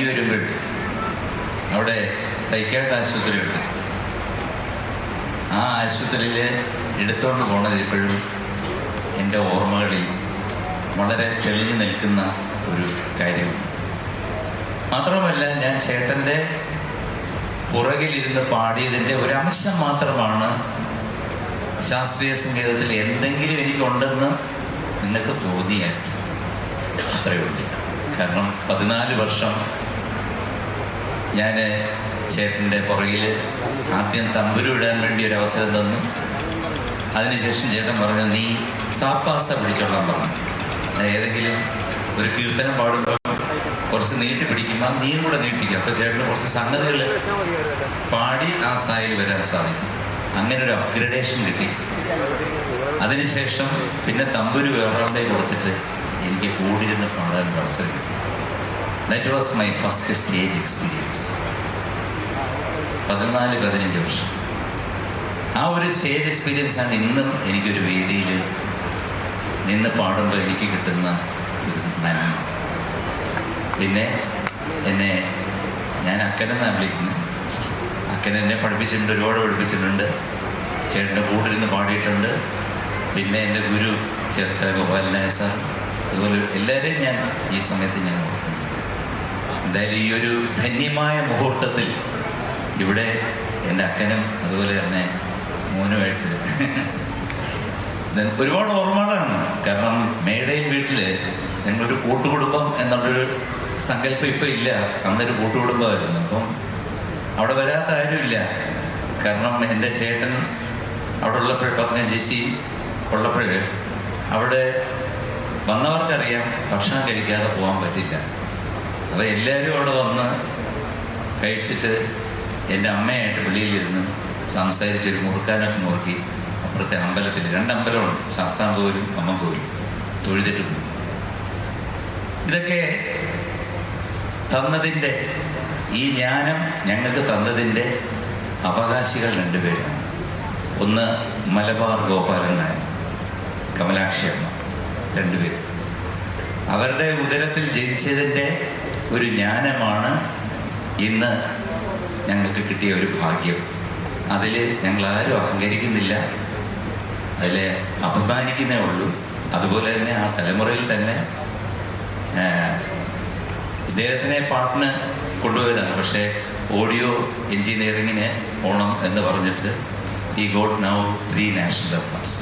പനി വരുമ്പോൾ അവിടെ തൈക്കാട് ആശുപത്രിയുണ്ട്. ആ ആശുപത്രിയിൽ എടുത്തുകൊണ്ട് പോണത് ഇപ്പോഴും എൻ്റെ ഓർമ്മകളിൽ വളരെ തെളിഞ്ഞു നിൽക്കുന്ന ഒരു കാര്യമാണ്. മാത്രമല്ല, ഞാൻ ചേട്ടൻ്റെ പുറകിലിരുന്ന് പാടിയതിൻ്റെ ഒരംശം മാത്രമാണ് ശാസ്ത്രീയ സംഗീതത്തിൽ എന്തെങ്കിലും എനിക്കുണ്ടെന്ന് നിങ്ങൾക്ക് തോന്നിയാൽ അത്രയേ ഉള്ളൂ. കാരണം 14 വർഷം ഞാൻ ചേട്ടൻ്റെ പുറകിൽ ആദ്യം തമ്പുരു ഇടാൻ വേണ്ടി ഒരു അവസരം തന്നു. അതിനുശേഷം ചേട്ടൻ പറഞ്ഞു, നീ സാപ്പാസ പിടിച്ചോളാൻ പറഞ്ഞു. ഏതെങ്കിലും ഒരു കീർത്തനം പാടുമ്പോൾ കുറച്ച് നീട്ടി പിടിക്കുമ്പോൾ നീയും കൂടെ നീട്ടിക്കുക. അപ്പോൾ ചേട്ടന് കുറച്ച് സംഗതികൾ പാടി ആ സായിൽ വരാൻ സാധിക്കും. അങ്ങനെ ഒരു അപ്ഗ്രഡേഷൻ കിട്ടി. അതിനുശേഷം പിന്നെ തമ്പുരു വേറൊരാളുടെ കൊടുത്തിട്ട് എനിക്ക് കൂടിയിരുന്ന് പാടാൻ അവസരം കിട്ടി. That was my first stage experience. 14-15 വർഷം ആ ഒരു സ്റ്റേജ് എക്സ്പീരിയൻസാണ് ഇന്നും എനിക്കൊരു വേദിയിൽ നിന്ന് പാടുമ്പോൾ എനിക്ക് കിട്ടുന്ന ഒരു നന്മ. പിന്നെ ഞാൻ അക്കനെന്നാണ് വിളിക്കുന്നത്. അക്കൻ എന്നെ പഠിപ്പിച്ചിട്ടുണ്ട്, ഒരുപാട് പഠിപ്പിച്ചിട്ടുണ്ട്. ചേട്ടൻ്റെ കൂടിരുന്ന് പാടിയിട്ടുണ്ട്. പിന്നെ എൻ്റെ ഗുരു ചേർത്തല ഗോപാലനായ സാർ, അതുപോലെ എല്ലാവരെയും ഞാൻ ഈ സമയത്ത് ഞാൻ ഓർക്കുന്നു. എന്തായാലും ഈ ഒരു ധന്യമായ മുഹൂർത്തത്തിൽ ഇവിടെ എൻ്റെ അക്കനും അതുപോലെ തന്നെ മോനുമായിട്ട് ഒരുപാട് ഓർമ്മകളാണ്. കാരണം മേടയിൽ വീട്ടിൽ ഞങ്ങളൊരു കൂട്ടുകുടുംബം എന്നുള്ളൊരു സങ്കല്പം ഇപ്പം ഇല്ല. അന്നൊരു കൂട്ടുകുടുംബമായിരുന്നു. അപ്പം അവിടെ വരാത്ത ആരുമില്ല. കാരണം എൻ്റെ ചേട്ടൻ അവിടെ ഉള്ളപ്പോൾ, പത്നി ചേച്ചി ഉള്ളപ്പോൾ അവിടെ വന്നവർക്കറിയാം ഭക്ഷണം കഴിക്കാതെ പോകാൻ പറ്റില്ല. അപ്പോൾ എല്ലാവരും അവിടെ വന്ന് കഴിച്ചിട്ട് എൻ്റെ അമ്മയായിട്ട് വെളിയിലിരുന്ന് സംസാരിച്ചൊരു മുറുക്കാനൊക്കെ നോക്കി അപ്പുറത്തെ അമ്പലത്തിൽ 2 അമ്പലമുണ്ട്, ശാസ്താംകോവിലും അമ്മക്കോവിലും, തൊഴുതിട്ട് പോകും. ഇതൊക്കെ തന്നതിൻ്റെ, ഈ ജ്ഞാനം ഞങ്ങൾക്ക് തന്നതിൻ്റെ അവകാശികൾ 2 പേരാണ്. ഒന്ന് മലബാർ ഗോപാലൻ നായർ, കമലാക്ഷി അമ്മ, 2 പേര്. അവരുടെ ഉദരത്തിൽ ജനിച്ചതിൻ്റെ ഒരു ജ്ഞാനമാണ് ഇന്ന് ഞങ്ങൾക്ക് കിട്ടിയ ഒരു ഭാഗ്യം. അതിൽ ഞങ്ങളാരും അഹങ്കരിക്കുന്നില്ല, അതിൽ അഭിമാനിക്കുന്നേ ഉള്ളൂ. അതുപോലെ തന്നെ ആ തലമുറയിൽ തന്നെ ഇദ്ദേഹത്തിനെ പാട്ടിന് കൊണ്ടുപോയതാണ്. പക്ഷേ ഓഡിയോ എൻജിനീയറിങ്ങിന് പോകണം എന്ന് പറഞ്ഞിട്ട് ഈ ഗോട്ട് നൗ 3 നാഷണൽ അവാർഡ്സ്.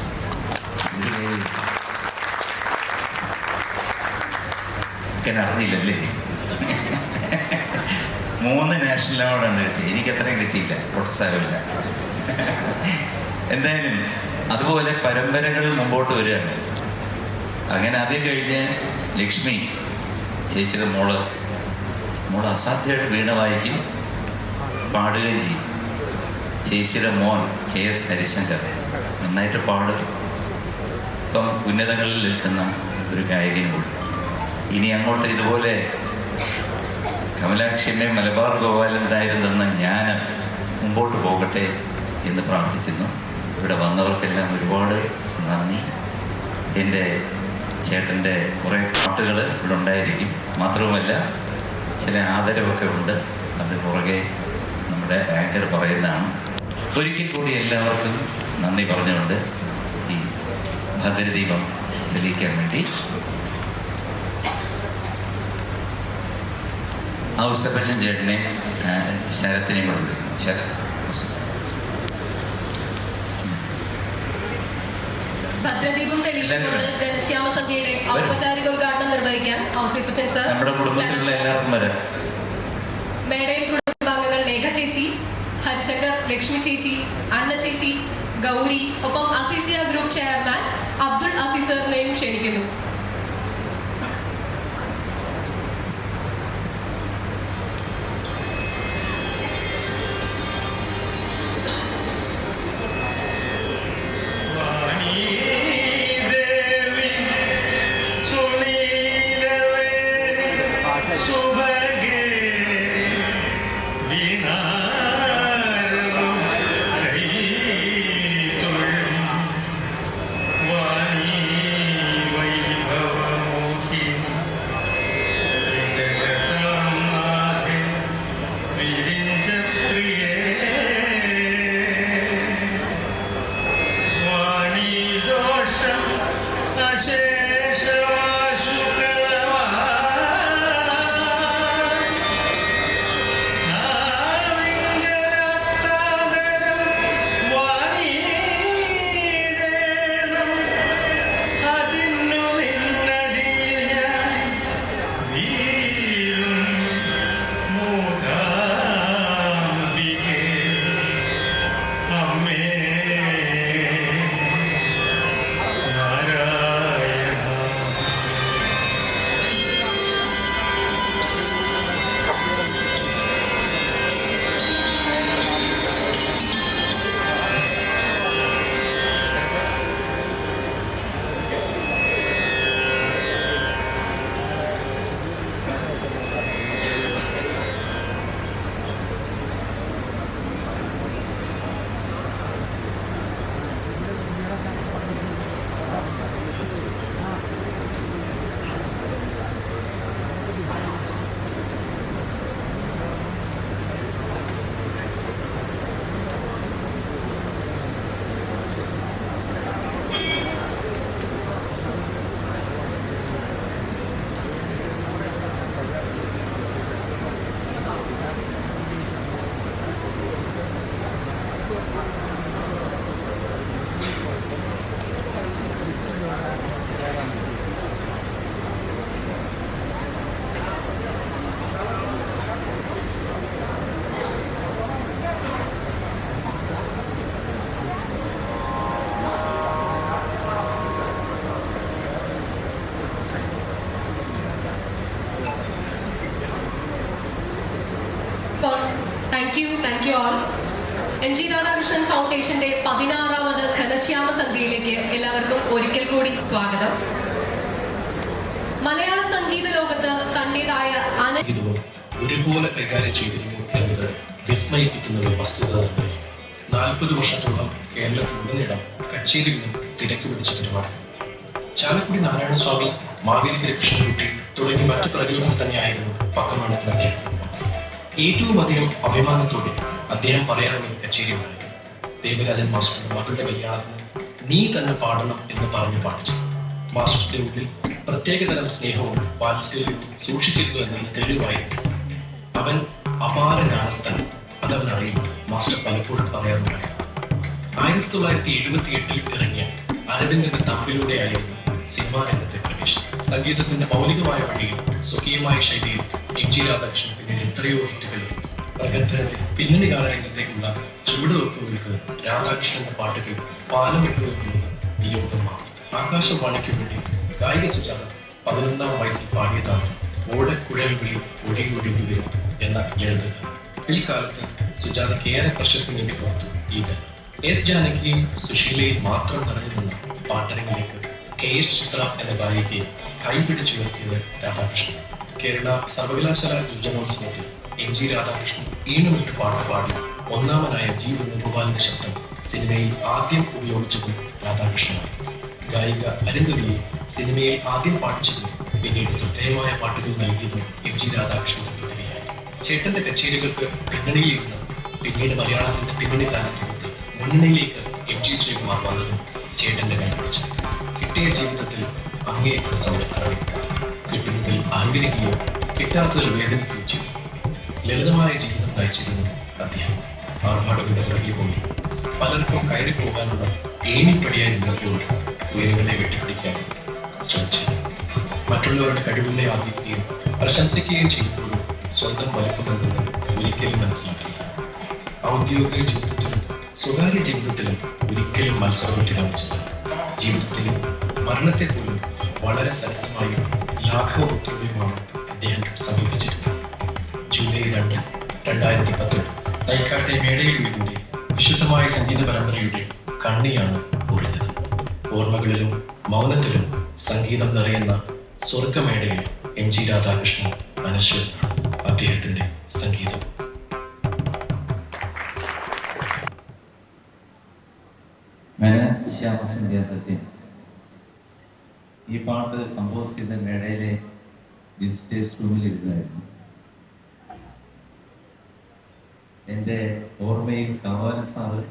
അറിഞ്ഞില്ലല്ലേ? 3 നാഷണൽ അവാർഡാണ് കിട്ടി. എനിക്കത്രയും കിട്ടിയില്ല, പ്രോത്സാഹനമില്ല. എന്തായാലും അതുപോലെ പരമ്പരകൾ മുമ്പോട്ട് വരികയാണ്. അങ്ങനെ അത് കഴിഞ്ഞ് ലക്ഷ്മി ചേച്ചിയുടെ മോള് അസാധ്യമായിട്ട് വീണ വായിക്കും, പാടുകയും ചെയ്യും. ചേച്ചിയുടെ മോൻ KS ഹരിശങ്കർ നന്നായിട്ട് പാടും. ഇപ്പം ഉന്നതങ്ങളിൽ നിൽക്കുന്ന ഒരു ഗായകനും കൂടി. ഇനി അങ്ങോട്ട് ഇതുപോലെ കമലാക്ഷിയമ്മയും മലബാർ ഗോപാലൻ തന്ന ജ്ഞാനം മുമ്പോട്ട് പോകട്ടെ എന്ന് പ്രാർത്ഥിക്കുന്നു. ഇവിടെ വന്നവർക്കെല്ലാം ഒരുപാട് നന്ദി. എൻ്റെ ചേട്ടൻ്റെ കുറേ പാട്ടുകൾ ഇവിടെ ഉണ്ടായിരിക്കും. മാത്രവുമല്ല ചില ആദരവൊക്കെ ഉണ്ട്. അത് പുറകെ നമ്മുടെ ആങ്കർ പറയുന്നതാണ്. ഒരിക്കൽ കൂടി എല്ലാവർക്കും നന്ദി പറഞ്ഞുകൊണ്ട് ഈ ഭദ്രദീപം തെളിയിക്കാൻ വേണ്ടി ഔസപ്പച്ചൻ ചേട്ടനെ ശരത്തിനെയും കൂടെ വിളിക്കുന്നു. ശരത് ഭദ്രദീപം തെളിയിച്ചുകൊണ്ട് ഘനശ്യാമ സദ്യയുടെ ഔപചാരിക ഉദ്ഘാടനം നിർവഹിക്കാൻ ഔസേപ്പച്ചൻ സർ, നമ്മുടെ കുടുംബത്തിലുള്ള എല്ലാവർക്കും വരാം. മേടയിൽ കുടുംബാംഗങ്ങൾ ലേഖ ചേച്ചി, ഹരിശങ്കർ, ലക്ഷ്മി ചേച്ചി, അന്ന ചേച്ചി, ഗൗരി, ഒപ്പം അസീസിയ ഗ്രൂപ്പ് ചെയർമാൻ അബ്ദുൾ അസീസറിനെയും ക്ഷണിക്കുന്നു. Wani thank you all. MG Radhakrishnan ഫൗണ്ടേഷന്റെ 16ാമത് ഘനശ്യാമ സന്ധ്യയിലേക്ക് എല്ലാവർക്കും ഒരിക്കൽ കൂടി സ്വാഗതം. മലയാള സംഗീത ലോകത്ത് തന്റേതായ ഒരുപോലെ കൈകാര്യം ചെയ്തിരുന്നു എന്നത് വിസ്മയിപ്പിക്കുന്ന ഒരു വസ്തുത തന്നെ. 40 വർഷത്തോളം കേരളത്തിലുടനീളം കച്ചേരികളും തിരക്ക് പിടിച്ച പരിപാടി. ചാലക്കുടി നാരായണസ്വാമി, മാവേലിക്കര കൃഷ്ണൻകുട്ടി തുടങ്ങി മറ്റു പ്രകൃതം തന്നെയായിരുന്നു പക്കമാണത്തിന് അദ്ദേഹം. ഏറ്റവും അധികം അഭിമാനത്തോടെ അദ്ദേഹം പറയാനുള്ള ഒരു കച്ചേരി ഉണ്ടായിരുന്നു. ദേവരാജൻ മാസ്റ്ററുടെ മകളുടെ കല്യാണത്തിന് നീ തന്നെ പാടണം എന്ന് പറഞ്ഞു പാടിച്ചു. മാസ്റ്ററുടെ ഉള്ളിൽ പ്രത്യേകതരം സ്നേഹവും വാത്സല്യവും സൂക്ഷിച്ചിരുന്നു എന്നതിന് തെളിവായിരുന്നു. അവൻ അപാര ജ്ഞാനസ്ഥൻ, അതവൻ അറിയും. മാസ്റ്റർ പലപ്പോഴും പറയാറുണ്ടായിരുന്നു. 1978 ഇറങ്ങിയ അരവിന്ദന്റെ തമ്പിലൂടെയായിരുന്നു സിനിമാ രംഗത്തെ പ്രവേശനം. സംഗീതത്തിന്റെ മൗലികമായ വഴിയിൽ സ്വകീയമായ ശൈലിയിൽ MG രാധാകൃഷ്ണൻ പിന്നീട് എത്രയോ ഹിറ്റുകളിൽ പ്രഗത്ഭരുടെ പിന്നണി ഗാനരംഗത്തേക്കുള്ള ചുവടുവെപ്പുകൾക്ക് രാധാകൃഷ്ണന്റെ പാട്ടുകൾ പാലമിട്ടു വെക്കുന്നത് നിയോഗമാണ്. ആകാശവാണിക്ക് വേണ്ടി ഗായിക സുജാത 11ാം വയസ്സിൽ പാടിയതാണ് ഓടക്കുഴൽ വിളി ഒഴുകി വരും എന്ന ലളിതഗാനം. പിൽക്കാലത്ത് സുജാതയ്ക്ക് ഏറെ പ്രശസ്തി നേടിക്കൊടുത്തു ഈ ഗാനം. S. ജാനകിയും സുശീലയും മാത്രം നിറഞ്ഞു നിന്ന പാട്ടരങ്ങിലേക്ക് KS ചിത്ര എന്ന ഗായികയെ കൈപിടിച്ചുയർത്തിയത് രാധാകൃഷ്ണൻ. കേരള സർവകലാശാല യുവജനോത്സവത്തിൽ MG രാധാകൃഷ്ണൻ ഈണമിട്ട് പാട്ട് പാടി ഒന്നാമനായ G. വേണുഗോപാലിന്റെ ശബ്ദം സിനിമയിൽ ആദ്യം ഉപയോഗിച്ചത് രാധാകൃഷ്ണനായി. ഗായിക അരുന്ധതിയെ സിനിമയിൽ ആദ്യം പാടിച്ചതും പിന്നീട് ശ്രദ്ധേയമായ പാട്ടുകൾ നൽകിയതും MG രാധാകൃഷ്ണന്റെ പ്രതിഭയായി. ചേട്ടന്റെ കച്ചേരികൾക്ക് പിന്നണിയിലിരുന്ന് പിന്നീട് മലയാളത്തിന്റെ പിന്നണി താരത്തിന്റെ മുന്നണിയിലേക്ക് MG ശ്രീകുമാർ വന്നതും ചേട്ടന്റെ കൈപിടിച്ചു. കിട്ടിയ ജീവിതത്തിൽ അങ്ങേയറ്റം സംതൃപ്തരായി. കിട്ടുന്നതിൽ ആഗ്രഹിക്കുകയോ കിട്ടാത്തതിൽ വേദനിക്കുകയോ ചെയ്തു. ലളിതമായ ജീവിതം നയിച്ചിരുന്നു അദ്ദേഹം. ആർഭാടങ്ങളുടെ പുറകെ പോയി പലർക്കും കയറി പോകാനുള്ള ഏണിപ്പടിയായി നിന്നപ്പോൾ ഉയരങ്ങളെ വെട്ടിപ്പിടിക്കാൻ ശ്രമിച്ചു. മറ്റുള്ളവരുടെ കഴിവുകളെ ആദരിക്കുകയും പ്രശംസിക്കുകയും ചെയ്യുമ്പോഴും സ്വന്തം വലിപ്പമെന്നത് ഒരിക്കലും മനസ്സിലാക്കിയില്ല. ഔദ്യോഗിക ജീവിതത്തിലും സ്വകാര്യ ജീവിതത്തിലും ഒരിക്കലും മത്സരബുദ്ധി കാണിച്ചില്ല. ജീവിതത്തിലും മരണത്തെ പോലും വളരെ സരസമായും ലാഘവത്തോടെയുമാണ് അദ്ദേഹം സമീപിച്ചിരുന്നത്. ജൂലൈ 2, 2010 തൈക്കാട്ടെ മേടയിൽ വീടിന്റെ വിശുദ്ധമായ സംഗീത പരമ്പരയുടെ കണ്ണിയാണ് ഒഴുകുന്നത്. ഓർമ്മകളിലും മൗനത്തിലും സംഗീതം നിറയുന്ന സ്വർഗമേടയിൽ MG രാധാകൃഷ്ണൻ അനശ്വരനാണ്. അദ്ദേഹത്തിന്റെ സംഗീതം. ശ്യാമസന്ധ്യ ഈ പാട്ട് കമ്പോസ് ചെയ്ത മേടയിലെ വിസിറ്റേഴ്സ് റൂമിൽ ഇരുന്നായിരുന്നു. എൻ്റെ ഓർമ്മയിൽ കവാല സാറ്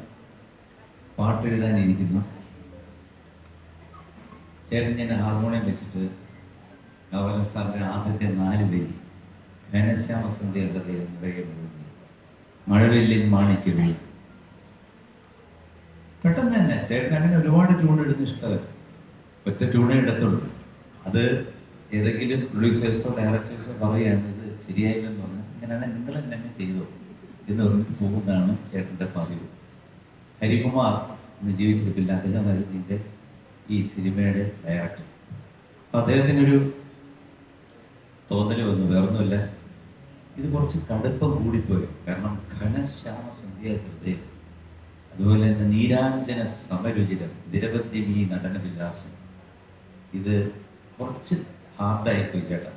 പാട്ടെഴുതാനിരിക്കുന്നു. ചേട്ടൻ ഞാൻ ഹാർമോണിയം വെച്ചിട്ട് കവാല സാറിൻ്റെ ആദ്യത്തെ 4 വരി ഘനശ്യാമസന്ധ്യ ഹൃദയം മഴവില്ലിൻ മാണിക്യവിൽ. പെട്ടെന്ന് തന്നെ ചേട്ടൻ അങ്ങനെ ഒരുപാട് ട്യൂൺ ഇടുന്ന ഇഷ്ടമല്ല, ഒറ്റ ട്യൂണേ ഇടത്തുള്ളൂ. അത് ഏതെങ്കിലും പ്രൊഡ്യൂസേഴ്സോ ഡയറക്ടേഴ്സോ പറയുകയാണ് ഇത് ശരിയായില്ലെന്ന് പറഞ്ഞാൽ ഇങ്ങനെയാണ് നിങ്ങൾ തന്നെ ചെയ്തോ എന്ന് പറഞ്ഞിട്ട് പോകുന്നതാണ് ചേട്ടൻ്റെ പതിവ്. ഹരികുമാർ ഇന്ന് ജീവിച്ചിരിക്കില്ല, അദ്ദേഹമായിരുന്നു ഇതിൻ്റെ ഈ സിനിമയുടെ ഡയറക്ടർ. അപ്പം അദ്ദേഹത്തിനൊരു തോന്നൽ വന്നു, വേറൊന്നുമില്ല, ഇത് കുറച്ച് കടുപ്പം കൂടിപ്പോയി. കാരണം ഘനശ്യാമസന്ധ്യ ഹൃദയം, അതുപോലെ തന്നെ നീരാഞ്ജന സമരുചിരം, നിരവധി നടനവിലാസം, ഇത് കുറച്ച് ഹാർഡായിപ്പോയി ചേട്ടാ.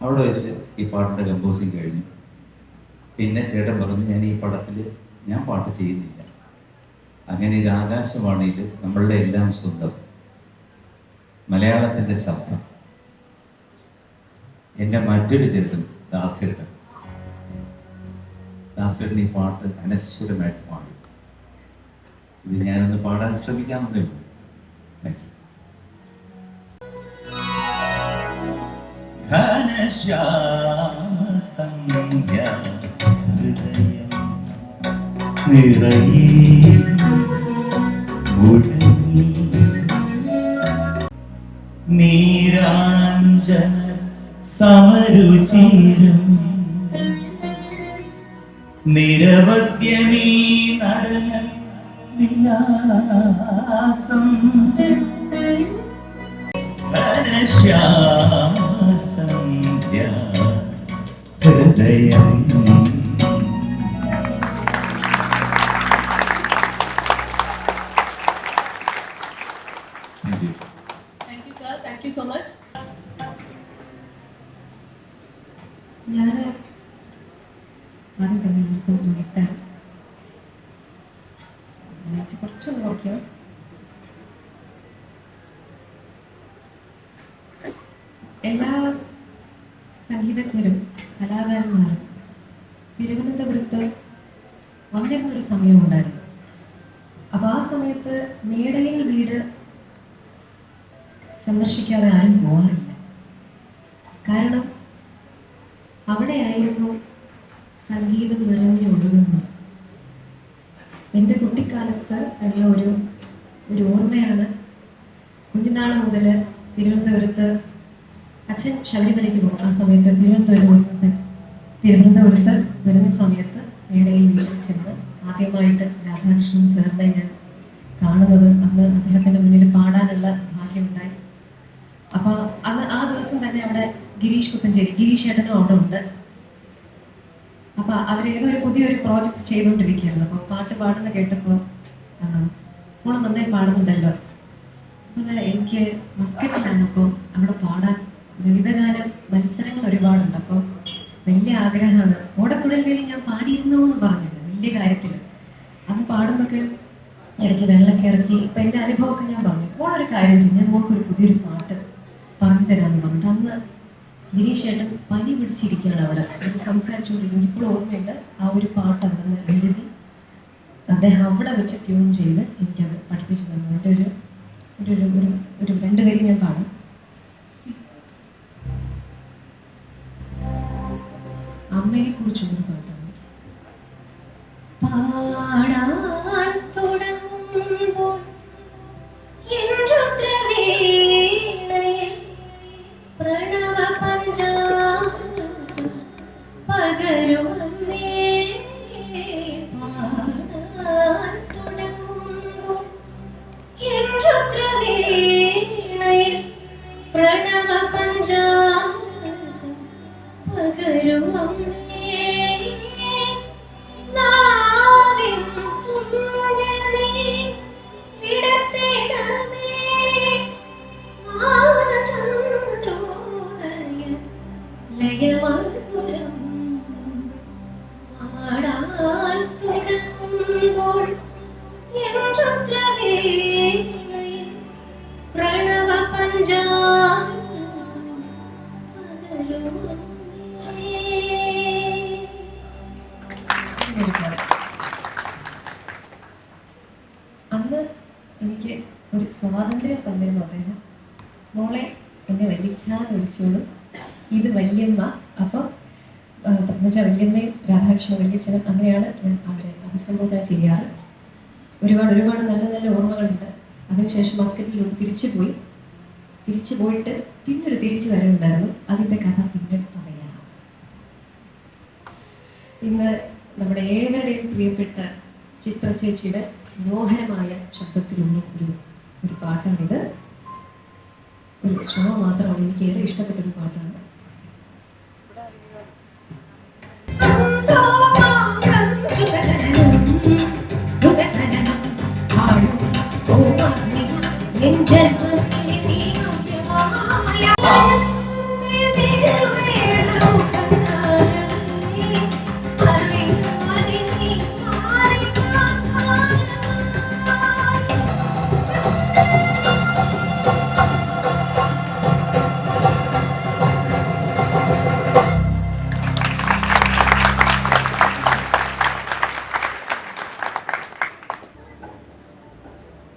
അവിടെ വെച്ച് ഈ പാട്ടിൻ്റെ കമ്പോസിങ് കഴിഞ്ഞു. പിന്നെ ചേട്ടൻ പറഞ്ഞു ഞാൻ ഈ പടത്തിൽ ഞാൻ പാട്ട് ചെയ്യുന്നില്ല. അങ്ങനെ ഇത് ആകാശവാണിയിൽ നമ്മളുടെ എല്ലാം സ്വന്തം മലയാളത്തിൻ്റെ ശബ്ദം. എൻ്റെ മറ്റൊരു ചേട്ടൻ ദാസേട്ടൻ ഈ പാട്ട് അനശ്വരമായിട്ട് പാടി. ഇത് ഞാനൊന്ന് പാടാൻ ശ്രമിക്കാമെന്നേ ഉള്ളൂ. Thank you. ഘനശ്യാമസന്ധ്യ ഹൃദയം നിറയെ മുഴങ്ങി നീരാഞ്ജന സമരുചിരം നിരവധ്യമീ നടന വിലാസം ഘനശ്യാമസന്ധ്യ ഉദയം. Thank you sir, thank you so much. ഞാൻ ആദ്യം തന്നെ എല്ലാവർക്കും നമസ്കാരം. ലൈറ്റ് കുറച്ചൊന്ന് കുറയ്ക്കാം. എല്ലാ സംഗീതജ്ഞരും കലാകാരന്മാരും തിരുവനന്തപുരത്ത് വന്നിരുന്നൊരു സമയമുണ്ടായിരുന്നു. അപ്പോൾ ആ സമയത്ത് മേടയിൽ വീട് സന്ദർശിക്കാതെ ആരും പോകാറില്ല. കാരണം അവിടെയായിരുന്നു സംഗീതം നിറഞ്ഞൊഴുകുന്നത്. എൻ്റെ കുട്ടിക്കാലത്ത് ഉള്ള ഒരു ഓർമ്മയാണ്. കുഞ്ഞുനാൾ മുതൽ തിരുവനന്തപുരത്ത് അച്ഛൻ ശബരിമലയ്ക്ക് പോകും. ആ സമയത്ത് തിരുവനന്തപുരത്ത് വരുന്ന സമയത്ത് മേടയിൽ വീട്ടിൽ ചെന്ന് ആദ്യമായിട്ട് രാധാകൃഷ്ണൻ സാറിനെ ഞാൻ കാണുന്നത്. അന്ന് അദ്ദേഹത്തിൻ്റെ മുന്നിൽ പാടാനുള്ള ഭാഗ്യമുണ്ടായി. അപ്പോൾ അന്ന് ആ ദിവസം തന്നെ അവിടെ ഗിരീഷ് പുത്തഞ്ചേരി, ഗിരീഷ് ഏട്ടനും അവിടെ ഉണ്ട്. അപ്പോൾ അവരേതോ ഒരു പുതിയൊരു പ്രോജക്റ്റ് ചെയ്തുകൊണ്ടിരിക്കുകയായിരുന്നു. അപ്പോൾ പാട്ട് പാടുന്ന കേട്ടപ്പോൾ മോള് നന്നായി പാടുന്നുണ്ടല്ലോ. അപ്പോൾ എനിക്ക് മസ്കറ്റിലാണ്. അപ്പോൾ അവിടെ പാടാൻ ലളിതഗാന മത്സരങ്ങൾ ഒരുപാടുണ്ട്. അപ്പോൾ വലിയ ആഗ്രഹമാണ്. ഓടക്കുഴൽ കളി ഞാൻ പാടിയിരുന്നു എന്ന് പറഞ്ഞില്ല, വലിയ കാര്യത്തിൽ. അന്ന് പാടുമ്പോഴൊക്കെ ഇടയ്ക്ക് വെള്ളമൊക്കെ ഇറക്കി. ഇപ്പം എൻ്റെ അനുഭവമൊക്കെ ഞാൻ പറഞ്ഞു. മോളൊരു കാര്യം ചെയ്യും, ഞാൻ മോൾക്കൊരു പുതിയൊരു പാട്ട് പറഞ്ഞു തരാമെന്ന് പറഞ്ഞിട്ട് അന്ന് ഗിരീഷ് ഏട്ടൻ പനി പിടിച്ചിരിക്കുകയാണ് അവിടെ. എനിക്ക് സംസാരിച്ചുകൊണ്ടിരിക്കും. ഇപ്പോഴും ഓർമ്മയുണ്ട്. ആ ഒരു പാട്ട് അവിടെ നിന്ന് എഴുതി അദ്ദേഹം അവിടെ വെച്ച് ട്യൂൺ ചെയ്ത് എനിക്കത് പഠിപ്പിച്ചു തന്നു. അതിൻ്റെ ഒരു രണ്ട് വരി ഞാൻ പാടും. അമ്മയെ കുറിച്ചുള്ളൊരു പാട്ടാണ്. പാടാൻ തുടങ്ങുമ്പോൾ പ്രണവ പഞ്ചാംഗം പകരുമന്നേ. പാടാൻ തുടങ്ങുമ്പോൾ രുദ്രവീണയിൽ പ്രണവ പഞ്ചാംഗം പകരുമന്നേ. നാവിൻ തുമ്പിൽ നീ വിടർത്തിടമേ ലയമധുരം. പാടാൻ തുടങ്ങുമ്പോൾ രുദ്രവീണയിൽ പ്രണവ പഞ്ചാംഗം പകരുമന്നേ. അന്ന് എനിക്ക് ഒരു സ്വാതന്ത്ര്യം തന്നിരുന്നു അദ്ദേഹം. മോളെ എന്നെ വല്യച്ഛാന്ന് വിളിച്ചോളൂ, ഇത് വല്യമ്മ. അപ്പം പത്മജ വല്യമ്മയും രാധാകൃഷ്ണ വല്യച്ഛനും അങ്ങനെയാണ് ഞാൻ അവരെ അഭിസംബോധന ചെയ്യാറ്. ഒരുപാട് നല്ല നല്ല ഓർമ്മകളുണ്ട്. അതിനുശേഷം മസ്കറ്റിലോട്ട് തിരിച്ചു പോയിട്ട് പിന്നൊരു തിരിച്ചു വരവുണ്ടായിരുന്നു. അതിൻ്റെ കഥ പിന്നെ പറയാം. ഇന്ന് നമ്മുടെ ഏവരുടെയും പ്രിയപ്പെട്ട ചിത്ര ചേച്ചിയുടെ മനോഹരമായ ശബ്ദത്തിലുള്ള ഒരു പാട്ടാണിത്. ഒരു ശ്രമം മാത്രമാണ്. എനിക്ക് ഏറെ ഇഷ്ടപ്പെട്ടൊരു പാട്ടാണ്.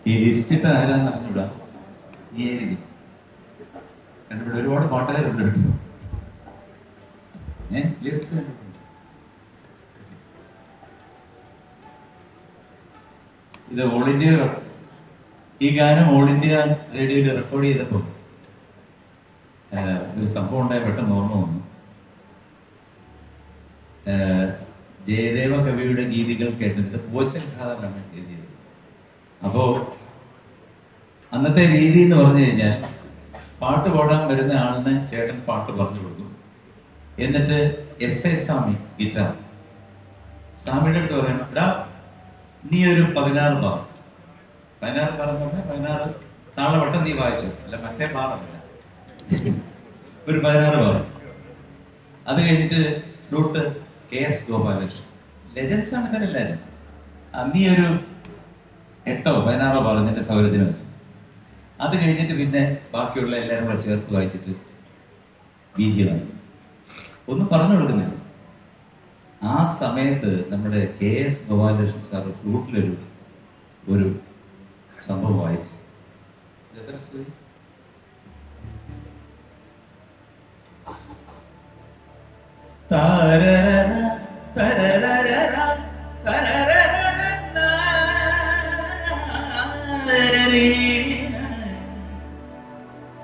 ഈ ലിസ്റ്റിട്ട് ആരാന്ന് അറിഞ്ഞൂടാ. ഈ ഏരിയ കണ്ടിവിടെ ഒരുപാട് പാട്ടുകാരുണ്ട് കേട്ടോ. ലിറിക്സ് ഇത് ഓൾ ഇന്ത്യ, ഈ ഗാനം ഓൾ ഇന്ത്യ റേഡിയോയിൽ റെക്കോർഡ് ചെയ്തപ്പോൾ ഒരു സംഭവം ഉണ്ടായി, പെട്ടെന്ന് ഓർമ്മ വന്നു. ജയദേവ കവിയുടെ ഗീതികൾ കേട്ടത് പോച്ചൽ ഖാദറാണ് എഴുതിയത്. അപ്പോ അന്നത്തെ രീതി എന്ന് പറഞ്ഞു കഴിഞ്ഞാൽ പാട്ട് പാടാൻ വരുന്ന ആളിന് ചേട്ടൻ പാട്ട് പറഞ്ഞു കൊടുക്കും. എന്നിട്ട് SA സ്വാമി ഗിറ്റാർ. സ്വാമിയുടെ അടുത്ത് പറയണം, എടാ നീ ഒരു 16 ബാർ എന്ന് പറഞ്ഞാൽ 16 താളവട്ടം നീ വായിച്ചു, അല്ല മറ്റേ ബാറല്ല, ഒരു 16 ബാർ. അത് കഴിഞ്ഞിട്ട് ഫ്ലൂട്ട് KS ഗോപാലകൃഷ്ണൻ, ലെജൻസ് ആണ് ഇവരെല്ലാവരും. നീ ഒരു 8 16 ബാർ നിന്റെ സൗകര്യത്തിന് വെച്ചു. അത് കഴിഞ്ഞിട്ട് പിന്നെ ബാക്കിയുള്ള എല്ലാവരും കൂടെ ചേർത്ത് വായിച്ചിട്ട് ബീജിയമായി. ഒന്നും പറഞ്ഞു കൊടുക്കുന്നില്ല. ആ സമയത്ത് നമ്മുടെ KS ഗോപാലകൃഷ്ണൻ സാറ് ഫ്ലൂട്ടിലൊരു ഒരു സംഭവം വായിച്ചു. എത്ര സ്തുതി.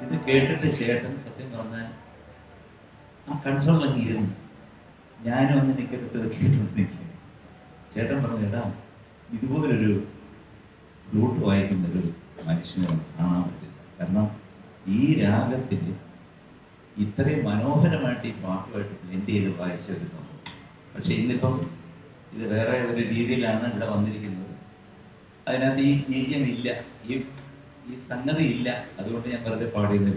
ഇത് കേട്ടിട്ട് ചേട്ടൻ സത്യം പറഞ്ഞാൽ ആ കൺസോളിലങ്ങ് ഇരുന്നു. ഞാനും ഒന്ന് നിൽക്കരുത് കേട്ടുകൊണ്ടിരിക്കുക. ചേട്ടൻ പറഞ്ഞു, എടാ ഇതുപോലൊരു ഫ്ലൂട്ട് വായിക്കുന്നൊരു മനുഷ്യനെ കാണാൻ പറ്റില്ല. കാരണം ഈ രാഗത്തിൽ ഇത്രയും മനോഹരമായിട്ട് ഈ പാട്ടുമായിട്ട് ബ്ലെൻഡ് ചെയ്ത് വായിച്ച ഒരു സംഭവം. പക്ഷെ ഇന്നിപ്പം ഇത് വേറെ ഒരു രീതിയിലാണ് ഇവിടെ വന്നിരിക്കുന്നത്. അതിനകത്ത് ഈ ബീജം ഇല്ല, ഈ സംഗതി ഇല്ല. അതുകൊണ്ട് ഞാൻ വെറുതെ പാടിയത്.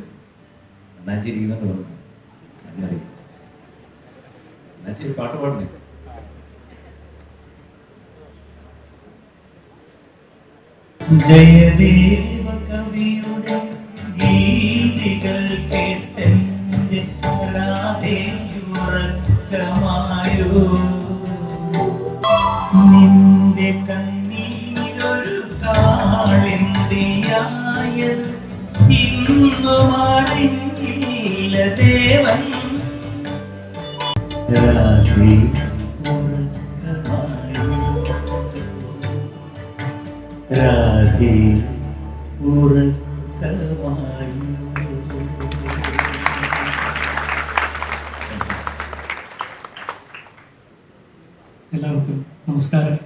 അണ്ണാച്ചിരിക്കുന്നത് പറഞ്ഞു സംഗതി. അണ്ണാച്ചി പാട്ട് പാടണേ. ജയദേവ കവിയുടെ ഗീതികൾ കേട്ടെന്റെ രാധേയുറക്കമായോ, നിന്റെ കണ്ണീരൊരു കാളിന്തിയായത് ഇന്നു മറിഞ്ഞില്ല ദേവൻ. രാധേ രാധേ ഉറക്കമായോ. എല്ലാവർക്കും നമസ്കാരം.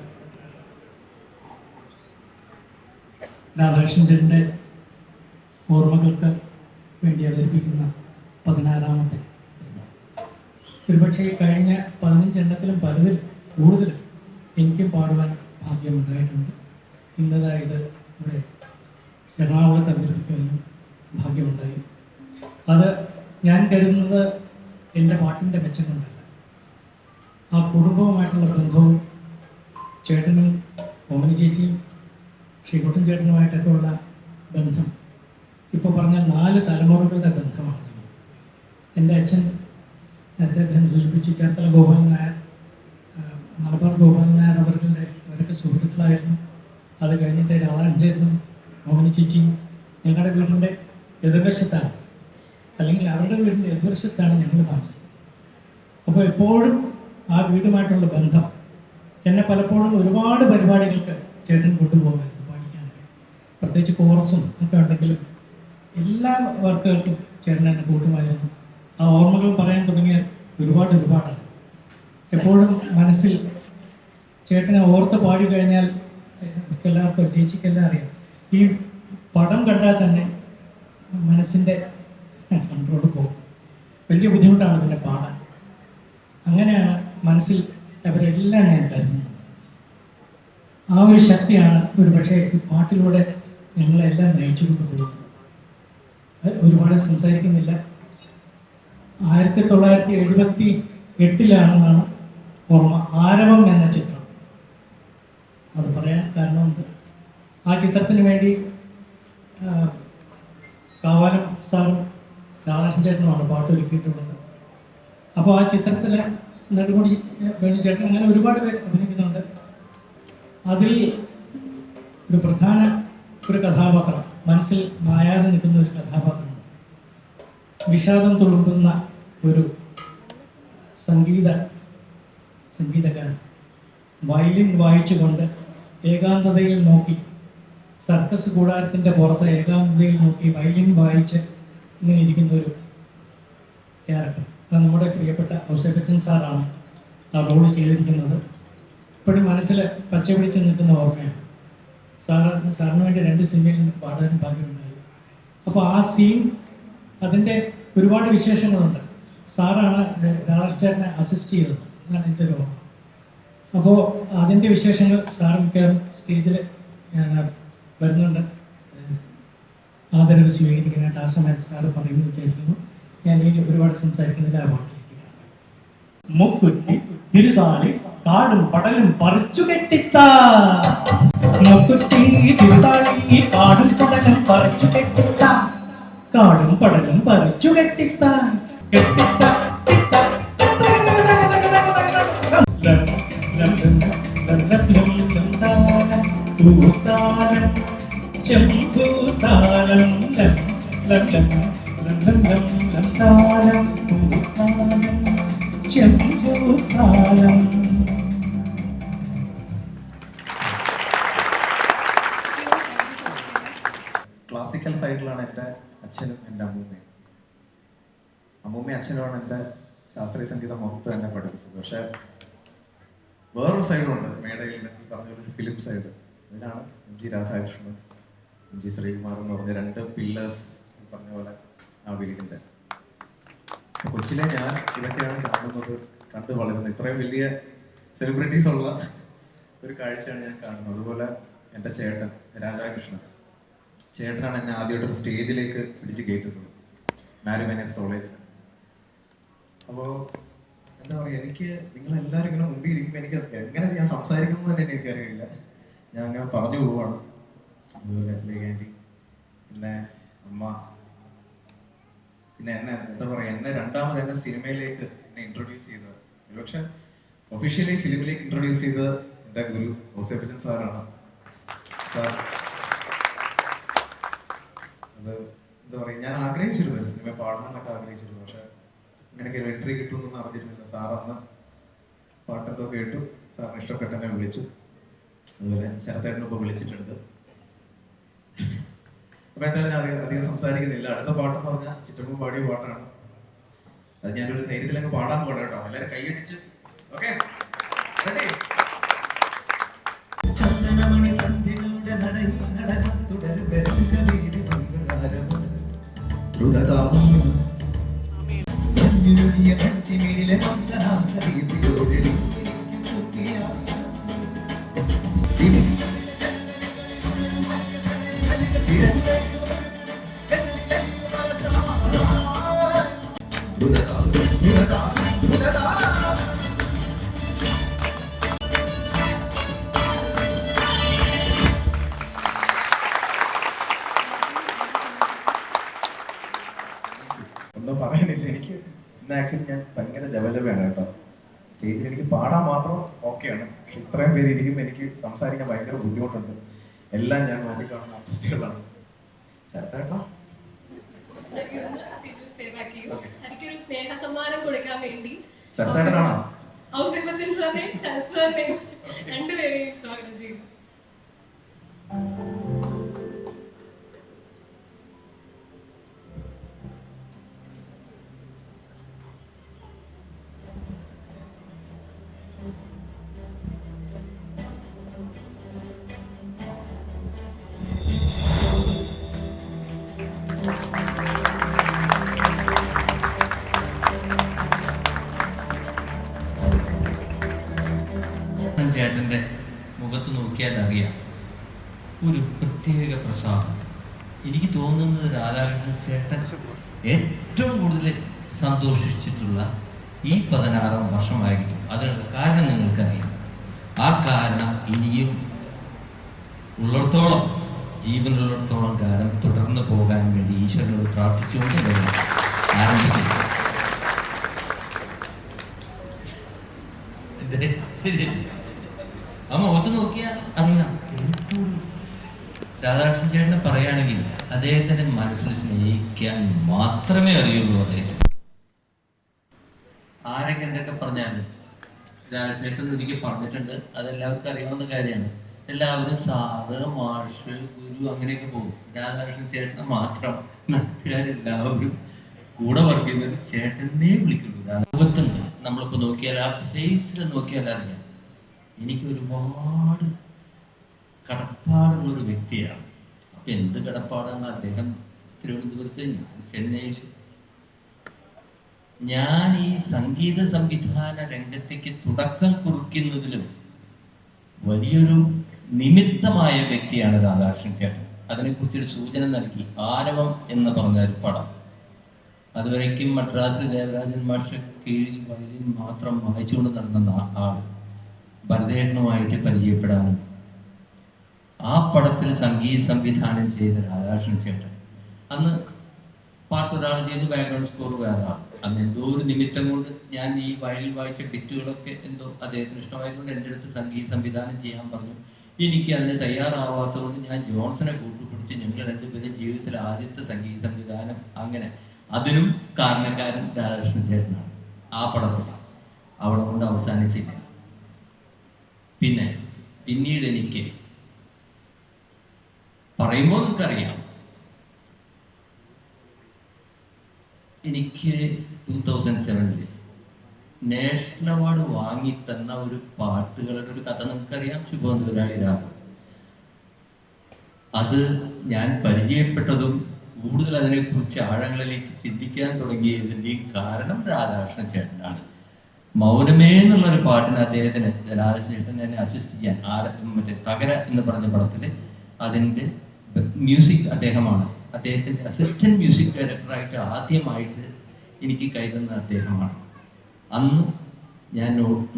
രാധാകൃഷ്ണൻ ചേട്ടൻ്റെ ഓർമ്മകൾക്ക് വേണ്ടി അവതരിപ്പിക്കുന്ന 16ാമത്തെ ഒരുപക്ഷെ കഴിഞ്ഞ 15 എണ്ണത്തിലും പലതിൽ കൂടുതലും എനിക്കും പാടുവാൻ ഭാഗ്യമുണ്ടായിട്ടുണ്ട്. ഇന്നതായത് ഇവിടെ എറണാകുളത്ത് അവതരിപ്പിക്കാനും ഭാഗ്യമുണ്ടായി. അത് ഞാൻ കരുതുന്നത് എൻ്റെ പാട്ടിൻ്റെ മെച്ചം കൊണ്ടല്ല, ആ കുടുംബവുമായിട്ടുള്ള ബന്ധവും ചേട്ടനും ഓമനി ചേച്ചിയും ശ്രീകുട്ടൻ ചേട്ടനുമായിട്ടൊക്കെ ഉള്ള ബന്ധം ഇപ്പോൾ പറഞ്ഞാൽ 4 തലമുറകളുടെ ബന്ധമാണ്. എൻ്റെ അച്ഛൻ നേരത്തെ അദ്ദേഹം സൂചിപ്പിച്ച് ചേർത്തല ഗോപാലൻ നായർ, മലബാർ ഗോപാലൻ നായർ അവരൊക്കെ സുഹൃത്തുക്കളായിരുന്നു. അത് കഴിഞ്ഞിട്ട് രാധാകൃഷ്ണൻ ചേട്ടനും മോഹനി ചേച്ചിയും ഞങ്ങളുടെ വീടിൻ്റെ എതിർവശത്താണ്, അല്ലെങ്കിൽ അവരുടെ വീടിൻ്റെ എതിർവശത്താണ് ഞങ്ങൾ താമസിക്കുന്നത്. അപ്പോൾ എപ്പോഴും ആ വീടുമായിട്ടുള്ള ബന്ധം എന്നെ പലപ്പോഴും ഒരുപാട് പരിപാടികൾക്ക് ചേട്ടൻ കൊണ്ടുപോകാമായിരുന്നു പഠിക്കാനൊക്കെ. പ്രത്യേകിച്ച് കോറസും ഒക്കെ ഉണ്ടെങ്കിലും എല്ലാ വർക്കുകൾക്കും ചേട്ടൻ എന്നെ കൂട്ടുമായിരുന്നു. ആ ഓർമ്മകൾ പറയാൻ തുടങ്ങിയാൽ ഒരുപാടാണ്. എപ്പോഴും മനസ്സിൽ ചേട്ടനെ ഓർത്ത് പാടി കഴിഞ്ഞാൽ എല്ലാവർക്കും ചേച്ചിക്കെല്ലാം അറിയാം, ഈ പടം കണ്ടാൽ തന്നെ മനസ്സിൻ്റെ കൺട്രോൾ പോകും. വലിയ ബുദ്ധിമുട്ടാണ് പിന്നെ പാടാൻ. അങ്ങനെയാണ് മനസ്സിൽ അവരെല്ലാം ഞാൻ കരുതുന്നത്. ആ ഒരു ശക്തിയാണ് ഒരു പക്ഷേ ഈ പാട്ടിലൂടെ ഞങ്ങളെല്ലാം നയിച്ചു കൊണ്ടുപോകുന്നത്. ഒരുപാട് സംസാരിക്കുന്നില്ല. 1978 ഓർമ്മ ആരവം എന്ന ചിത്രം. അത് പറയാൻ കാരണമുണ്ട്. ആ ചിത്രത്തിന് വേണ്ടി കാവാലം സാറും രാധാകൃഷ്ണൻ ചേട്ടനുമാണ് പാട്ട് ഒരുക്കിയിട്ടുള്ളത്. അപ്പോൾ ആ ചിത്രത്തിൽ നെടുമുടി വേണുചേട്ടൻ അങ്ങനെ ഒരുപാട് പേര് അഭിനയിക്കുന്നുണ്ട്. അതിൽ ഒരു പ്രധാന കഥാപാത്രം, മനസ്സിൽ മായാതെ നിൽക്കുന്ന ഒരു കഥാപാത്രമാണ്. വിഷാദം തുളുമ്പുന്ന ഒരു സംഗീതകാരൻ വയലിൻ വായിച്ചുകൊണ്ട് ഏകാന്തതയിൽ നോക്കി, സർക്കസ് കൂടാരത്തിൻ്റെ പുറത്ത് ഏകാന്തതയിൽ നോക്കി വയലിൻ വായിച്ച് ഇങ്ങനെ ഇരിക്കുന്ന ഒരു ക്യാരക്ടർ. അത് നമ്മുടെ പ്രിയപ്പെട്ട ഔസേപ്പച്ചൻ സാറാണ് ആ റോൾ ചെയ്തിരിക്കുന്നത്. ഇപ്പോഴും മനസ്സിൽ പച്ച പിടിച്ച് നിൽക്കുന്ന ഓർമ്മയാണ്. സാറിന് വേണ്ടി 2 സിനിമയിൽ എനിക്ക് പാടാനും ഭാഗ്യമുണ്ടായി. അപ്പോൾ ആ സീൻ, അതിൻ്റെ ഒരുപാട് വിശേഷങ്ങളുണ്ട്. സാറാണ് രാധാകൃഷ്ണനെ അസിസ്റ്റ് ചെയ്തത് എന്നാണ് എൻ്റെ ഒരു ഓർമ്മ. അപ്പോൾ അതിൻ്റെ വിശേഷങ്ങൾ സാർ മിക്കവാറും സ്റ്റേജിൽ ഞാൻ വരുന്നുണ്ട്, ആദരവ് സ്വീകരിക്കാനായിട്ട്. ആ സമയത്ത് സാറ് പറയുമെന്ന് വിചാരിക്കുന്നു. ഞാൻ ഇനി ഒരുപാട് സംസാരിക്കുന്നില്ല, ആ വാക്കിലേക്ക് കിടക്കാം. മുക്കുറ്റി തിരുതാളി കാടും പടലും പറിച്ചു കെട്ടിത്താ, മുക്കുറ്റി തിരുതാളി കാടും പടലും പറിച്ചു കെട്ടിത്താ, കാടും പടലും പറിച്ചു കെട്ടിത്താ കെട്ടിത്താ ചെമ്പൂതാലം ലം ലം ലം ലം ലം ലം ലം താലം പൂതാലം ചെമ്പൂതാലം. ക്ലാസിക്കൽ സൈഡിലാണ് എൻ്റെ അച്ഛനും എൻ്റെ അമ്മൂമ്മയും. അമ്മൂമ്മയും അച്ഛനുമാണ് എൻ്റെ ശാസ്ത്രീയ സംഗീതം മൊത്തം എന്നെ പഠിപ്പിച്ചത്. പക്ഷെ വേറൊരു സൈഡുണ്ട് മേടയിൽ, ഈ പറഞ്ഞൊരു ഫിലിം സൈഡ്. അതിലാണ് MG രാധാകൃഷ്ണൻ, MG ശ്രീകുമാർ എന്ന് പറഞ്ഞ രണ്ട് പില്ലേഴ്സ് പറഞ്ഞ പോലെ ആ വീടിൻ്റെ. കൊച്ചിലെ ഞാൻ ഇതൊക്കെയാണ് കാണുന്നത്, കണ്ടു വളരുന്നത്. ഇത്രയും വലിയ സെലിബ്രിറ്റീസ് ഉള്ള ഒരു കാഴ്ചയാണ് ഞാൻ കാണുന്നത്. അതുപോലെ എൻ്റെ ചേട്ടൻ രാധാകൃഷ്ണൻ, ചേട്ടനാണ് എന്നെ ആദ്യമായിട്ടൊരു സ്റ്റേജിലേക്ക് പിടിച്ച് കയറ്റുന്നത് മാരിമേനസ് കോളേജിൽ. അപ്പോൾ എന്താ പറയുക, എനിക്ക് നിങ്ങളെല്ലാവരും ഇങ്ങനെ മുമ്പിൽ ഇരിക്കുമ്പോൾ എനിക്ക് എങ്ങനെ ഞാൻ സംസാരിക്കുന്നത് തന്നെ എനിക്കറിയില്ല. ഞാൻ അങ്ങനെ പറഞ്ഞു പോവാണ്. അതുപോലെ ആൻറ്റി, പിന്നെ അമ്മ, പിന്നെ എന്നെ എന്താ പറയുക, എന്നെ രണ്ടാമത് എന്നെ സിനിമയിലേക്ക് എന്നെ ഇൻട്രൊഡ്യൂസ് ചെയ്തത്, പക്ഷെ ഒഫീഷ്യലി ഫിലിമിലേക്ക് ഇൻട്രൊഡ്യൂസ് ചെയ്തത് എൻ്റെ ഗുരു ഔസേപ്പച്ചൻ സാറാണ്. സാർ അത് എന്താ പറയുക, ഞാൻ ആഗ്രഹിച്ചിരുന്നു സിനിമ പാടണം എന്നൊക്കെ ആഗ്രഹിച്ചിരുന്നു. പക്ഷെ അങ്ങനെയൊക്കെ ഒരു എൻട്രി കിട്ടുമെന്നൊന്നും അറിഞ്ഞിരുന്നില്ല. സാർ അന്ന് പാട്ടെന്തോ കേട്ടു, സാറിന് ഇഷ്ടപ്പെട്ട എന്നെ വിളിച്ചു. അതുപോലെ ശരത്തേട്ടനും ഇപ്പോൾ വിളിച്ചിട്ടുണ്ട്. അപ്പൊ എന്തായാലും ഞാൻ അധികം സംസാരിക്കുന്നില്ല. അടുത്ത പാട്ടെന്ന് പറഞ്ഞാൽ ചിറ്റപ്പൻ പാടിയ പാട്ടാണ്. അത് ഞാനൊരു ധൈര്യത്തിലങ്ങ് പാടാൻ പോകണം കേട്ടോ. എല്ലാവരും കൈയടിച്ച് ഓക്കെ. ചന്ദനമണി സന്ധ്യകളുടെ നടയിൽ നടനം തുടരുകയെ പഞ്ചിമിടിലെ മന്ദഹാസദീപിയോടെ ഒന്നും പറയാനില്ല. എനിക്ക് ഇന്ന് ആക്ച്വലി ഞാൻ ഭയങ്കര ജപജപയാണ് കേട്ടോ. സ്റ്റേജിൽ എനിക്ക് പാടാൻ മാത്രം ഓക്കെയാണ്, പക്ഷെ ഇത്രയും പേര് ഇരിക്കുമ്പോൾ എനിക്ക് സംസാരിക്കാൻ ഭയങ്കര ബുദ്ധിമുട്ടുണ്ട്. എല്ലാം ഞാൻ നോക്കിക്കാണുന്ന ആർട്ടിസ്റ്റുകളാണ്. ശരത്തേട്ടാ എനിക്കൊരു സ്നേഹ സമ്മാനം കൊടുക്കാൻ വേണ്ടി ശരത്തേട്ടനാണോ? ഔസേപ്പച്ചൻ സാറിനെയും ശരത് സാറിനെയും രണ്ടുപേരെയും സ്വാഗതം ചെയ്യുന്നു. ചേട്ടൻ്റെ മുഖത്ത് നോക്കിയാൽ അറിയാം ഒരു പ്രത്യേക പ്രസാദം. എനിക്ക് തോന്നുന്നത് രാധാകൃഷ്ണൻ ചേട്ടൻ ഏറ്റവും കൂടുതൽ സന്തോഷിച്ചിട്ടുള്ള ഈ 16 വർഷമായിരിക്കും. അതിനുള്ള കാരണം നിങ്ങൾക്കറിയാം. ആ കാരണം ഇനിയും ഉള്ളിടത്തോളം, ജീവനുള്ളിടത്തോളം കാലം തുടർന്ന് പോകാൻ വേണ്ടി ഈശ്വരനോട് പ്രാർത്ഥിച്ചുകൊണ്ട് ആരംഭിക്കും. ശരി, ആ മുഖത്ത് നോക്കിയാൽ അറിയാം. രാധാകൃഷ്ണൻ ചേട്ടനെ പറയുകയാണെങ്കിൽ അദ്ദേഹത്തിന്റെ മനസ്സിൽ സ്നേഹിക്കാൻ മാത്രമേ അറിയുള്ളൂ. അദ്ദേഹം ആരൊക്കെ എന്തൊക്കെ പറഞ്ഞാലും രാധാകൃഷ്ണൻ ഒരിക്കൽ പറഞ്ഞിട്ടുണ്ട്, അതെല്ലാവർക്കും അറിയാവുന്ന കാര്യമാണ്. എല്ലാവരും സാധന, മാഷ്, ഗുരു അങ്ങനെയൊക്കെ പോകും. രാധാകൃഷ്ണൻ ചേട്ടനെ മാത്രം നാട്ടുകാരെല്ലാവരും കൂടെ വർക്ക് ചെയ്യുന്നത് ചേട്ടനെ വിളിക്കുള്ളൂ. മുഖത്തുണ്ട്, നമ്മളിപ്പോൾ നോക്കിയാൽ ആ ഫേസിൽ നോക്കിയാൽ അറിയാം. എനിക്ക് ഒരുപാട് കടപ്പാടുള്ളൊരു വ്യക്തിയാണ്. അപ്പം എന്ത് കടപ്പാടാണ്? അദ്ദേഹം തിരുവനന്തപുരത്ത്, ഞാൻ ചെന്നൈയിൽ. ഞാൻ ഈ സംഗീത സംവിധാന രംഗത്തേക്ക് തുടക്കം കുറിക്കുന്നതിലും വലിയൊരു നിമിത്തമായ വ്യക്തിയാണ് രാധാകൃഷ്ണൻ ചേട്ടൻ. അതിനെക്കുറിച്ചൊരു സൂചന നൽകി. ആരവം എന്ന് പറഞ്ഞ ഒരു പടം, അതുവരയ്ക്കും മദ്രാസിൽ ദേവരാജൻ മാഷ് കീഴിൽ വയലിൻ മാത്രം വായിച്ചുകൊണ്ട് നടന്ന ആള് ഭരതേട്ടനുമായിട്ട് പരിചയപ്പെടാനും ആ പടത്തിൽ സംഗീത സംവിധാനം ചെയ്ത രാധാകൃഷ്ണൻ ചേട്ടൻ. അന്ന് പാട്ട് ഒരാൾ ചെയ്തു, ബാക്ക്ഗ്രൗണ്ട് സ്കോർ വേറെ ആൾ. അന്ന് എന്തോ ഒരു നിമിത്തം കൊണ്ട് ഞാൻ ഈ വയലിൽ വായിച്ച ബിറ്റുകളൊക്കെ എന്തോ അദ്ദേഹത്തിന് ഇഷ്ടമായതുകൊണ്ട് എൻ്റെ അടുത്ത് സംഗീത സംവിധാനം ചെയ്യാൻ പറഞ്ഞു. എനിക്ക് അതിന് തയ്യാറാവാത്തതുകൊണ്ട് ഞാൻ ജോൺസനെ കൂട്ടുപിടിച്ച് ഞങ്ങൾ രണ്ടുപേരും ജീവിതത്തിലെ ആദ്യത്തെ സംഗീത സംവിധാനം. അങ്ങനെ അതിനും കാരണക്കാരൻ രാധാകൃഷ്ണൻ ചേട്ടനാണ്. ആ പടത്തിൽ അവിടെ കൊണ്ട് അവസാനിച്ചില്ല. പിന്നീട് എനിക്ക് പറയുമ്പോൾ നിങ്ങൾക്കറിയാം, എനിക്ക് 2007 നാഷണൽ അവാർഡ് വാങ്ങിത്തന്ന ഒരു പാട്ടുകളുടെ ഒരു കഥ നിങ്ങൾക്കറിയാം, ശുഭോന്തരാളി രാഗം. അത് ഞാൻ പരിചയപ്പെട്ടതും കൂടുതൽ അതിനെക്കുറിച്ച് ആഴങ്ങളിലേക്ക് ചിന്തിക്കാൻ തുടങ്ങിയതിൻ്റെയും കാരണം രാധാകൃഷ്ണൻ ചേട്ടനാണ്. മൗനമേ എന്നുള്ളൊരു പാട്ടിന് അദ്ദേഹത്തിന് രാധാകൃഷ്ണൻ ചേട്ടൻ എന്നെ അസിസ്റ്റ് ചെയ്യാൻ മറ്റേ തകര എന്ന് പറഞ്ഞ പടത്തിൽ അതിൻ്റെ മ്യൂസിക് അദ്ദേഹമാണ്. അദ്ദേഹത്തിൻ്റെ അസിസ്റ്റന്റ് മ്യൂസിക് ഡയറക്ടറായിട്ട് ആദ്യമായിട്ട് എനിക്ക് കൈതന്ന അദ്ദേഹമാണ്. അന്ന് ഞാൻ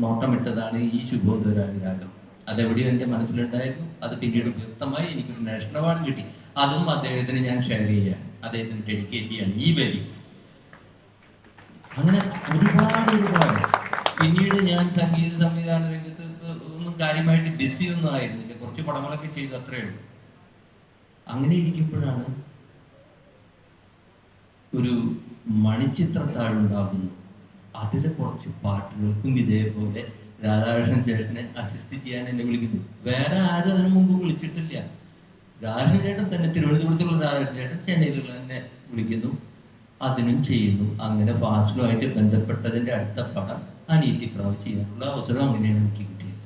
നോട്ടമിട്ടതാണ് ഈ ശുഭോദരാളി രാഗം. അതെവിടെയോ എൻ്റെ മനസ്സിലുണ്ടായിരുന്നു. അത് പിന്നീട് വ്യക്തമായി എനിക്കൊരു നാഷണൽ അവാർഡ് കിട്ടി. അതും അദ്ദേഹത്തിന് ഞാൻ ഷെയർ ചെയ്യാൻ, അദ്ദേഹത്തിന് ഡെഡിക്കേറ്റ് ചെയ്യാൻ ഈ വരി. അങ്ങനെ ഒരുപാട് പിന്നീട് ഞാൻ സംഗീത സംവിധാന രംഗത്ത് ഒന്നും കാര്യമായിട്ട് ബിസി ഒന്നും ആയിരുന്നില്ല. കുറച്ച് പടങ്ങളൊക്കെ ചെയ്തു, അത്രയേ ഉള്ളൂ. അങ്ങനെ ഇരിക്കുമ്പോഴാണ് ഒരു മണിച്ചിത്രത്താഴുണ്ടാകുന്നു. അതിലെ കുറച്ച് പാട്ടുകൾക്കും ഇതേപോലെ രാധാകൃഷ്ണൻ ചേട്ടനെ അസിസ്റ്റ് ചെയ്യാൻ എന്നെ വിളിക്കുന്നു. വേറെ ആരും അതിനു മുമ്പ് വിളിച്ചിട്ടില്ല. രാധാകൃഷ്ണൻ ചേട്ടൻ തന്നെ, തിരുവനന്തപുരത്തുള്ള രാധാകൃഷ്ണൻ ചേട്ടൻ ചെന്നൈയിലുള്ള എന്നെ വിളിക്കുന്നു, അതിനും ചെയ്യുന്നു. അങ്ങനെ ഫാസ്റ്റുമായിട്ട് ബന്ധപ്പെട്ടതിൻ്റെ അടുത്ത പടം അനിയത്തി പ്രാവ് ചെയ്യാനുള്ള അവസരം അങ്ങനെയാണ് എനിക്ക് കിട്ടിയത്.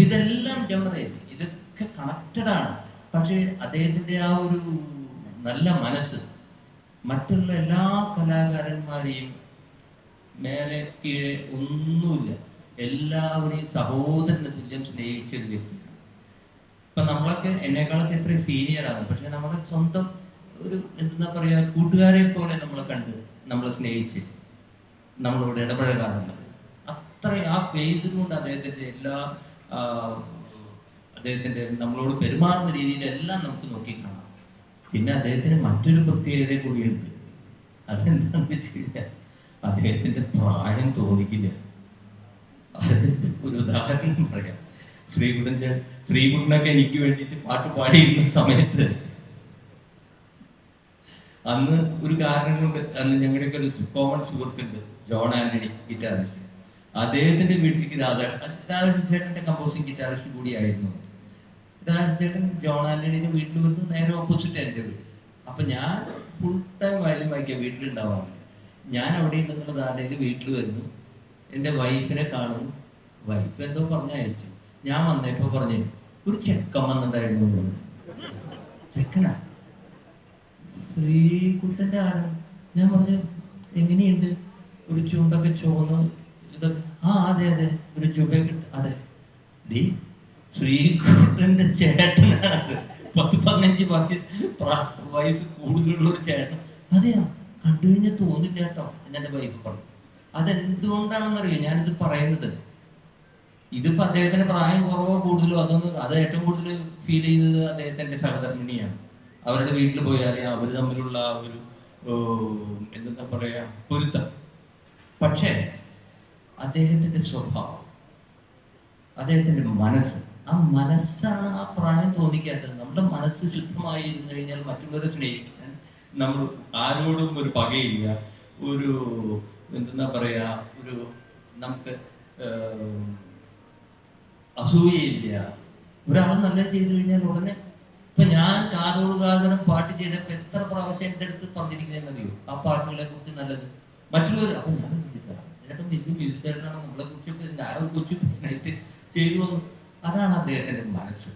ഇതെല്ലാം ഞാൻ പറയില്ലേ, ഇതൊക്കെ കണക്റ്റഡാണ്. പക്ഷേ അദ്ദേഹത്തിൻ്റെ ആ ഒരു നല്ല മനസ്സ് മറ്റുള്ള എല്ലാ കലാകാരന്മാരെയും മേലെ കീഴെ ഒന്നുമില്ല, എല്ലാവരെയും സഹോദരന് തുല്യം സ്നേഹിച്ച ഒരു വ്യക്തിയാണ്. ഇപ്പൊ നമ്മളൊക്കെ എന്നെക്കാളൊക്കെ എത്രയും സീനിയറാണ്, പക്ഷെ നമ്മളെ സ്വന്തം ഒരു എന്താ പറയാ കൂട്ടുകാരെ പോലെ നമ്മളെ കണ്ട് നമ്മളെ സ്നേഹിച്ച് നമ്മളോട് ഇടപഴകാറുണ്ട്. അത്ര ആ ഫേസ് കൊണ്ട് അദ്ദേഹത്തിന്റെ എല്ലാ അദ്ദേഹത്തിന്റെ നമ്മളോട് പെരുമാറുന്ന രീതിയിലെല്ലാം നമുക്ക് നോക്കിക്കാണാം. പിന്നെ അദ്ദേഹത്തിന് മറ്റൊരു പ്രത്യേകത കൂടിയുണ്ട്. അതെന്താണെന്ന് വെച്ച് കഴിഞ്ഞാൽ അദ്ദേഹത്തിന്റെ പ്രായം തോന്നിക്കില്ല. അതിന് ഒരു ഉദാഹരണം പറയാം. ശ്രീകുട്ടനൊക്കെ എനിക്ക് വേണ്ടിയിട്ട് പാട്ട് പാടിയിരുന്ന സമയത്ത് അന്ന് ഒരു കാരണം കൊണ്ട് അന്ന് ഞങ്ങളുടെയൊക്കെ ഒരു കോമൺ സുഹൃത്തുണ്ട്, ജോൺ ആന്റണി, ഗിറ്റാറിസ്റ്റ്. അദ്ദേഹത്തിന്റെ വീട്ടിലേക്ക് രാധാകൃഷ്ണൻ ചേട്ടന്റെ കമ്പോസിങ് ഗിറ്റാറിസ്റ്റ് കൂടിയായിരുന്നു. രാധാകൃഷ്ണൻ ചേട്ടൻ ജോൺ ആന്റണിയുടെ വീട്ടിൽ വരുന്നു, നേരെ ഓപ്പോസിറ്റ് എൻ്റെ വീട്. അപ്പൊ ഞാൻ ഫുൾ ടൈം വയലിൻ വായിക്കാൻ വീട്ടിലുണ്ടാവാറില്ല. ഞാൻ അവിടെ ഉണ്ടെന്നുള്ള ധാരണയിൽ വീട്ടിൽ വരുന്നു, എൻ്റെ വൈഫിനെ കാണുന്നു. വൈഫ് എന്തോ പറഞ്ഞയച്ചു. ഞാൻ വന്നപ്പോ പറഞ്ഞു, ഒരു ചെക്കൻ വന്നിട്ടുണ്ടായിരുന്നു. ചെക്കനാ? ശ്രീകുട്ടന്റെ ആണ്. ഞാൻ പറഞ്ഞു, എങ്ങനെയുണ്ട്? ഒരു ചുണ്ടൊക്കെ ചോന്ന് ഇതൊക്കെ. ആ അതെ അതെ, ഒരു ചുബയൊക്കെ അതെ. ഡി ശ്രീകുട്ടന്റെ ചേട്ടനാണത്. 10-15 വയസ്സ് കൂടുതലുള്ള ഒരു ചേട്ടൻ. അതെയാ, കണ്ടു കഴിഞ്ഞാൽ തോന്നില്ല കേട്ടോ എന്നെ വൈഫ് പറഞ്ഞു. അതെന്തുകൊണ്ടാണെന്നറിയോ ഞാനിത് പറയുന്നത്? ഇതിപ്പോ അദ്ദേഹത്തിന്റെ പ്രായം കുറവോ കൂടുതലോ അതൊന്നും, അത് ഏറ്റവും കൂടുതൽ ഫീൽ ചെയ്തത് അദ്ദേഹത്തിന്റെ സഹധർമ്മിണിയാണ്. അവരുടെ വീട്ടിൽ പോയി അറിയാം അവർ തമ്മിലുള്ള ഒരു എന്താ പറയാ പൊരുത്തം. പക്ഷേ അദ്ദേഹത്തിന്റെ സ്വഭാവം, അദ്ദേഹത്തിന്റെ മനസ്സ്, ആ മനസ്സാണ് ആ പ്രായം തോന്നിക്കാത്തത്. നമ്മുടെ മനസ്സ് ശുദ്ധമായി ഇരുന്നു കഴിഞ്ഞാൽ മറ്റുള്ളവരെ സ്നേഹിക്കാൻ നമ്മൾ ആരോടും ഒരു പകയില്ല, ഒരു എന്താ പറയാ, ഒരു നമുക്ക് അസൂയയില്ല. ഒരാൾ നല്ല ചെയ്തു കഴിഞ്ഞാൽ ഉടനെ. ഇപ്പൊ ഞാൻ കാതോട് കാതോരം പാട്ട് ചെയ്തപ്പോ എത്ര പ്രാവശ്യം എൻ്റെ അടുത്ത് പറഞ്ഞിരിക്കുന്നതെന്നറിയോ ആ പാട്ടുകളെ കുറിച്ച് നല്ലത് മറ്റുള്ളവർ. അപ്പൊ ഞാൻ ചേട്ടൻ വലിയ മ്യൂസിക് ഡയറക്ടറാണ്, നമ്മളെ കുറിച്ചൊക്കെ ഞാൻ ഒരു കൊച്ചു ചെയ്തു വന്നു. അതാണ് അദ്ദേഹത്തിന്റെ മനസ്സ്.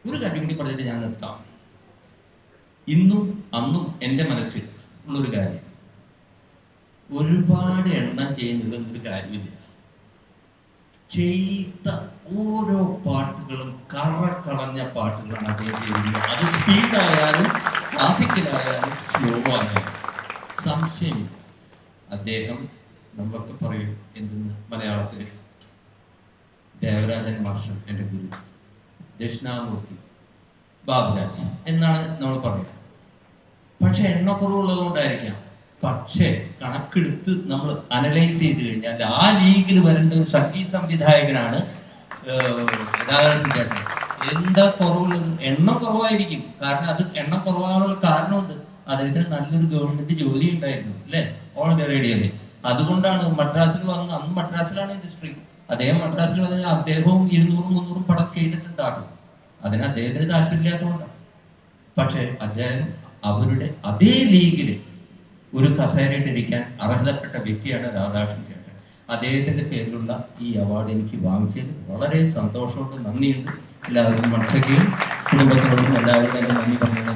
ഒരു കാര്യം കൂടി പറഞ്ഞിട്ട് ഞാൻ നിർത്താം. ഇന്നും അന്നും എൻ്റെ മനസ്സിൽ ഉള്ളൊരു കാര്യം, ഒരുപാട് എണ്ണം ചെയ്യുന്നതിലൊന്നും കാര്യമില്ല. ചെയ്ത ഓരോ പാട്ടുകളും കറക്കളഞ്ഞ പാട്ടുകളാണ് അദ്ദേഹം ചെയ്യുന്നത്. അത് സ്പീഡായാലും ക്ലാസിക്കലായാലും സ്ലോ ആയാലും സംശയമില്ല. അദ്ദേഹം നമ്മളൊക്കെ പറയും എന്തെന്ന് മലയാളത്തിൽ ദേവരാജൻ മാസ്റ്റർ എൻ്റെ ഗുരു, ദക്ഷിണാമൂർത്തി, ബാബുരാജ് എന്നാണ് നമ്മൾ പറയുക. പക്ഷെ എണ്ണക്കുറവുള്ളത് കൊണ്ടായിരിക്കാം. പക്ഷേ കണക്കെടുത്ത് നമ്മൾ അനലൈസ് ചെയ്ത് കഴിഞ്ഞാൽ ആ ലീഗിൽ വരേണ്ട ഒരു സംഗീത സംവിധായകനാണ് രാധാകൃഷ്ണൻ ചേട്ടൻ. എന്താ കുറവുള്ളത്? എണ്ണം കുറവായിരിക്കും. കാരണം അത് എണ്ണം കുറവാനുള്ള കാരണമുണ്ട്. അദ്ദേഹത്തിന് നല്ലൊരു ഗവൺമെന്റ് ജോലി ഉണ്ടായിരുന്നു അല്ലെ, ഓൾ ഇന്ത്യ റേഡിയോയില്. അതുകൊണ്ടാണ് മദ്രാസിൽ വന്ന്, അന്ന് മദ്രാസിലാണ് ഇൻഡസ്ട്രി. അദ്ദേഹം മദ്രാസിൽ വന്ന് അദ്ദേഹവും 200-300 പടം ചെയ്തിട്ടുണ്ടാകും. അതിന് അദ്ദേഹത്തിന് താല്പര്യമില്ലാത്തതുകൊണ്ടാണ്. പക്ഷെ അദ്ദേഹം അവരുടെ അതേ ലീഗില് ഒരു കസേരയിട്ടിരിക്കാൻ അർഹതപ്പെട്ട വ്യക്തിയാണ് രാധാകൃഷ്ണൻ ചേട്ടൻ. അദ്ദേഹത്തിന്റെ പേരിലുള്ള ഈ അവാർഡ് എനിക്ക് വാങ്ങിച്ചതിൽ വളരെ സന്തോഷമുണ്ട്, നന്ദിയുണ്ട്. എല്ലാവരും മനസ്സിലാക്കുകയും കുടുംബത്തിനോടും എല്ലാവരും തന്നെ നന്ദി പറഞ്ഞു.